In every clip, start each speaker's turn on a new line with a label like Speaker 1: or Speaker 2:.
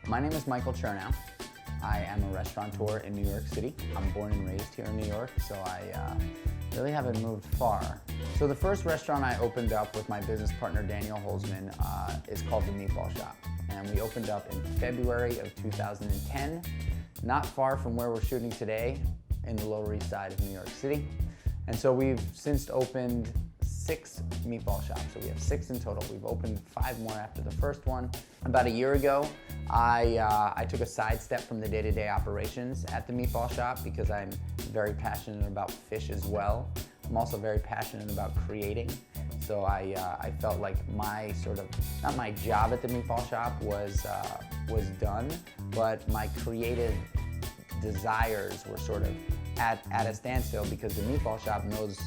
Speaker 1: My name is Michael Chernow. I am a restaurateur in New York City. I'm born and raised here in New York, so I really haven't moved far. So the first restaurant I opened up with my business partner Daniel Holzman is called The Meatball Shop. And we opened up in February of 2010, not far from where we're shooting today in the Lower East Side of New York City. And so we've since opened 6 meatball shops, so we have 6 in total. We've opened 5 more after the first one. About a year ago, I took a sidestep from the day-to-day operations at the meatball shop because I'm very passionate about fish as well. I'm also very passionate about creating. So I felt like my not my job at the meatball shop was done, but my creative desires were sort of at a standstill because the meatball shop knows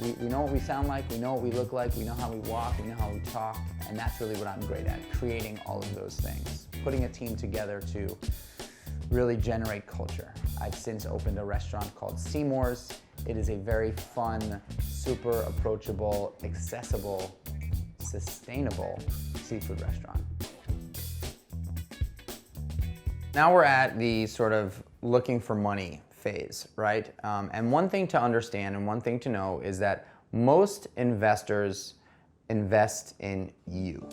Speaker 1: we know what we sound like, we know what we look like, we know how we walk, we know how we talk, and that's really what I'm great at, creating all of those things, putting a team together to really generate culture. I've since opened a restaurant called Seymour's. It is a very fun, super approachable, accessible, sustainable seafood restaurant. Now we're at the sort of looking for money phase, right? And one thing to understand and one thing to know is that most investors invest in you.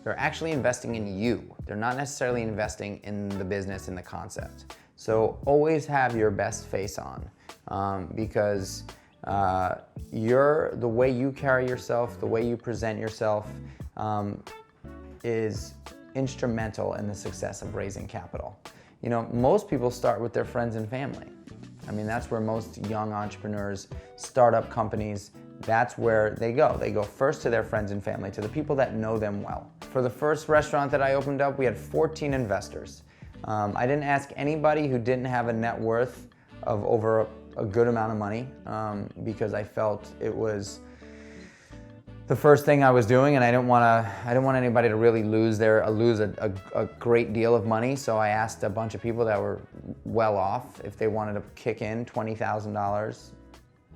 Speaker 1: They're actually investing in you. They're not necessarily investing in the business and the concept. So always have your best face on because the way you carry yourself, the way you present yourself is instrumental in the success of raising capital. You know, most people start with their friends and family. I mean, that's where most young entrepreneurs, startup companies, that's where they go. They go first to their friends and family, to the people that know them well. For the first restaurant that I opened up, we had 14 investors. I didn't ask anybody who didn't have a net worth of over a good amount of money because I felt it was the first thing I was doing, and I didn't want anybody to really lose a great deal of money. So I asked a bunch of people that were well off if they wanted to kick in $20,000,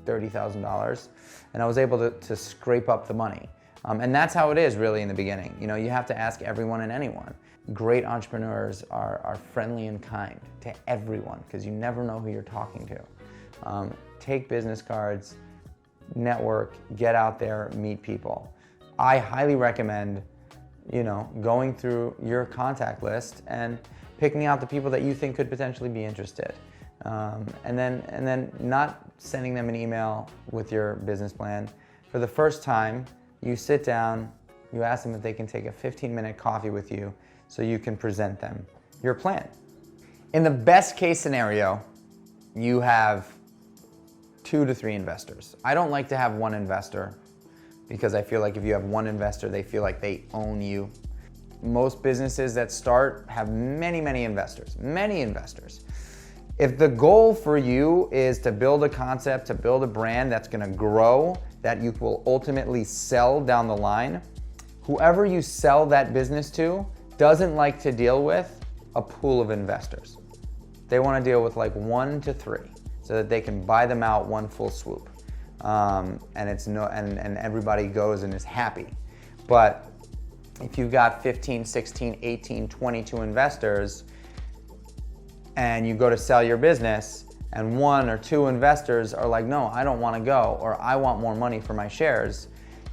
Speaker 1: $30,000, and I was able to scrape up the money. And that's how it is really in the beginning. You know, you have to ask everyone and anyone. Great entrepreneurs are friendly and kind to everyone because you never know who you're talking to. Take business cards, network, get out there, meet people. I highly recommend, going through your contact list and picking out the people that you think could potentially be interested. And then not sending them an email with your business plan. For the first time, you sit down, you ask them if they can take a 15-minute coffee with you so you can present them your plan. In the best case scenario, you have 2 to 3 investors. I don't like to have one investor because I feel like if you have one investor, they feel like they own you. Most businesses that start have many investors. If the goal for you is to build a concept, to build a brand that's gonna grow, that you will ultimately sell down the line, whoever you sell that business to doesn't like to deal with a pool of investors. They wanna deal with like 1 to 3. So that they can buy them out one full swoop, and everybody goes and is happy. But if you've got 15, 16, 18, 22 investors, and you go to sell your business, and 1 or 2 investors are like, no, I don't want to go, or I want more money for my shares,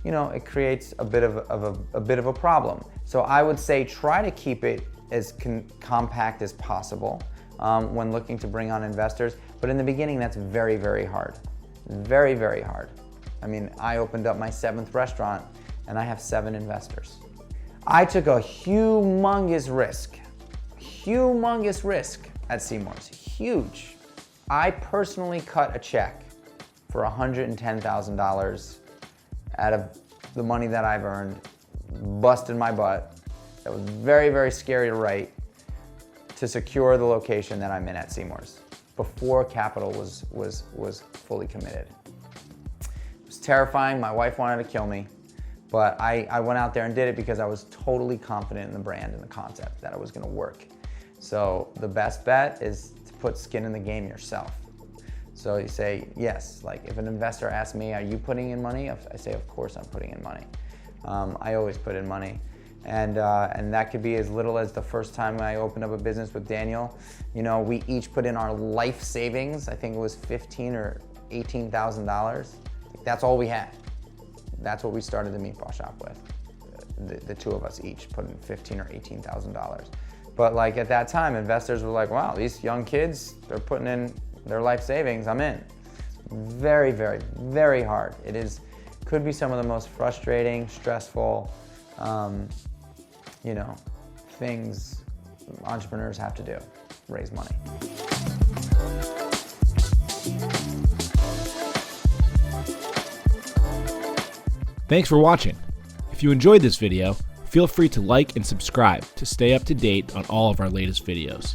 Speaker 1: it creates a bit of a problem. So I would say try to keep it as compact as possible when looking to bring on investors. But in the beginning, that's very, very hard. Very, very hard. I mean, I opened up my 7th restaurant and I have 7 investors. I took a humongous risk at Seymour's, huge. I personally cut a check for $110,000 out of the money that I've earned, busted my butt. That was very, very scary to write, to secure the location that I'm in at Seymour's before capital was fully committed. It was terrifying. My wife wanted to kill me, but I went out there and did it because I was totally confident in the brand and the concept that it was going to work. So the best bet is to put skin in the game yourself. So you say, yes, like if an investor asks me, are you putting in money? I say, of course I'm putting in money. I always put in money. And that could be as little as the first time I opened up a business with Daniel. You know, we each put in our life savings. I think it was $15,000 or $18,000. That's all we had. That's what we started the meatball shop with. The two of us each put in $15,000 or $18,000. But like at that time, investors were like, wow, these young kids, they're putting in their life savings, I'm in. Very, very, very hard. Could be some of the most frustrating, stressful, you know, things entrepreneurs have to do, raise money.
Speaker 2: Thanks for watching. If you enjoyed this video, feel free to like and subscribe to stay up to date on all of our latest videos.